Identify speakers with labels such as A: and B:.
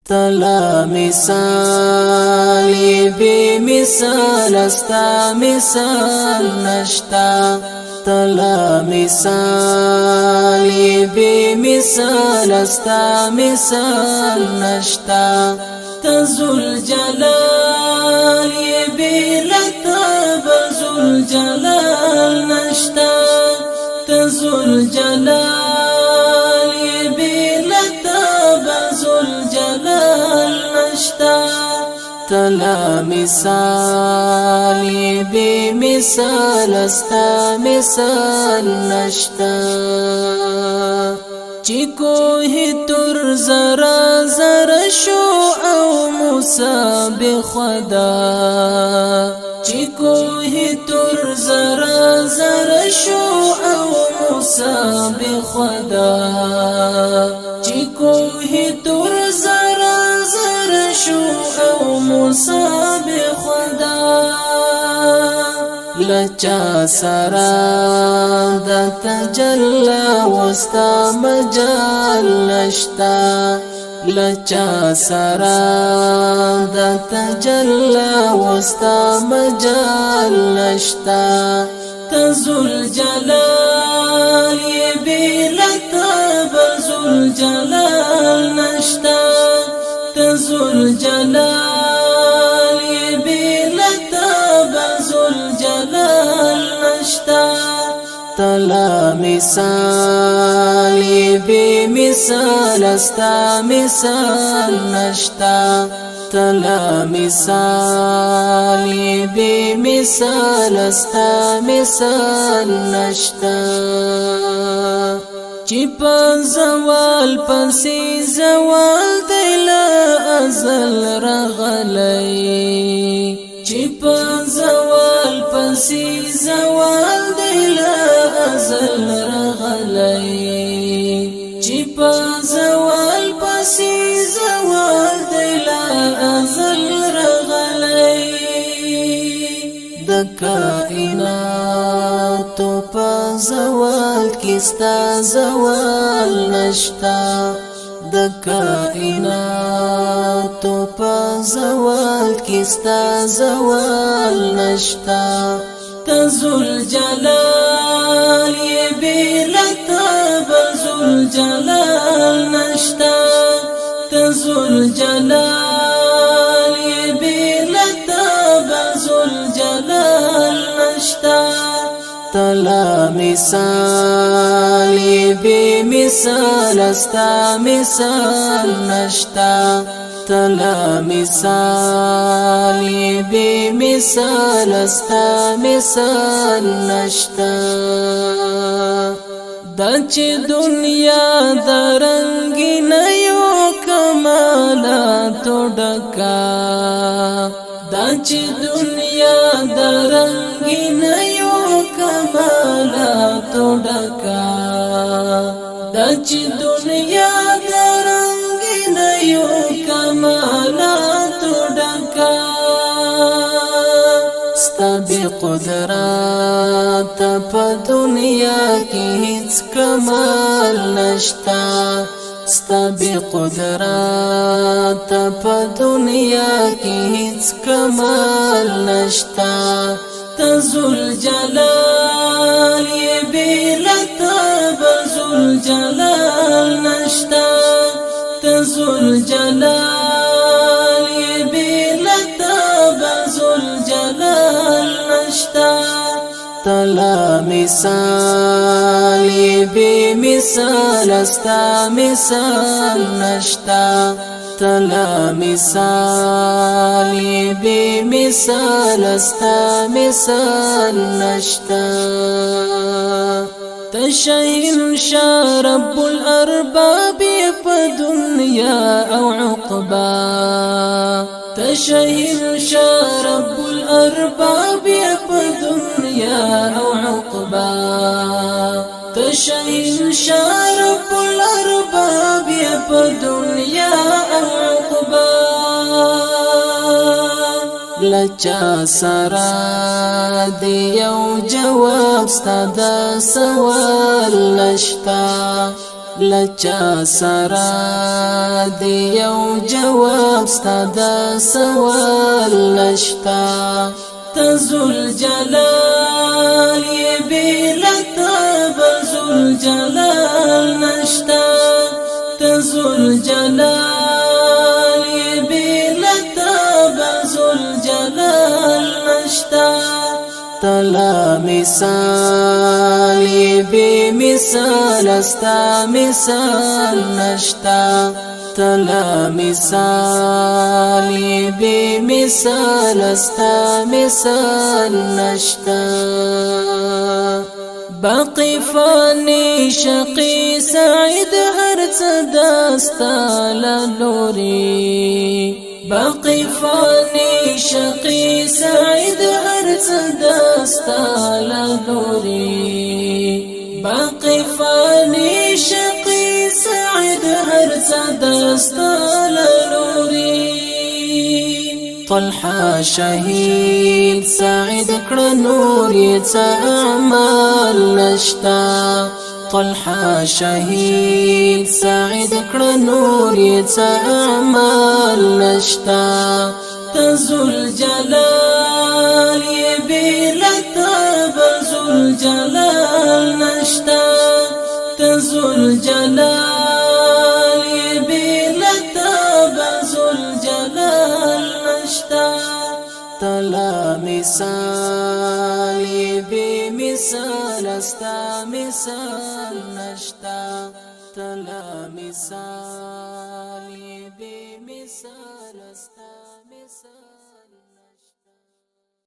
A: تلا مثال بی مثال استا مثال نشتا تلا مثال بی مثال استا مثال نشتا تزل جلال بی لطب زل جلال نشتا تزل جلال بی لطب زل جلال نشتا تلا مثال بی مثال استا مثال نشتا چی کوه تر زرا زرا شو او موسی بخدا چی کوه تر زرا زرا شو او موسی بخدا چی کوه تر زرا زرا شو او موسی بخدا لچا سرا د تجلا وستا مجال نشتا لچا سرا د تجلا وستا مجال نشتا تزل جلال بی لطب زل جلال نشتا تزل جلال بی لطب زل جلال نشتا تلا مثال بی مثال استا مثال نشتا تلا مثال بی مثال استا مثال نشتا چی پا زوال پسی زوال دیلا ازل رغلی چی پا زوال پسی زوال دیلا ازل رغلی چی پا زوال پسی زوال دیلا ازل رغلی د کائنات پا زوال کستا زوال نشتا د کائنات پا زوال کستا زوال نشتا تزل جلال بی لطب زل جلال نشتا تزل جلال بی لطب زل جلال نشتا تلا مثال بی مثال استا مثال نشتا تلا مثال بی مثال استا مثال نشتا دا چې دنیا درنګي نه یو کمالاتو ډکا دا چې دنیا درنګي نه یو کمالاتو ډکا دا چې دنیا درنګي نه یو کمالاتو ډکا ستا بقدرت په دنیا کې هیڅ کمال نشتا ستا بقدرت په دنیا کې هیڅ کمال نشتا تزل جلال بی لطب زل جلال نشتا تزل جلال بی لطب زل جلال نشتا تلا مثال بی مثال استا مثال نشتا تلا مثال بی مثال استا مثال نشتا تشهن شا رب الارباب په دنیا او عقبا تشهن شا رب الارباب په دنیا او عقبا تشهن شا رب الارباب په دنیا او عقبا لچا سرا دی یو جواب ستا دا سوال نشتا لچا سرا دی یو جواب ستا دا سوال نشتا تزل جلال یہ بیلتا بزل جلال نشتا تزل جلال یہ بیلتا بزل جلال نشتا تلا مثال بی مثال استا مثال نشتا تلا مثال بی مثال استا مثال نشتا باقی فانی شقی سعید هر دستا لنوری باقی فانی شقی سعید هر دستا لنوری باقی فانی شقی سعید هر دستا لنوری طلحة شهيد سعيد کړه نور یې اعمال نشتا طلحة شهيد سعيد کړه نور یې اعمال نشتا تزل جلال یې بیلتا بزل جلال نشتا تزل جلال یې بیلتا بزل جلال تلا مثال بی مثال استا مثال نشتا تلا مثال بی مثال استا مثال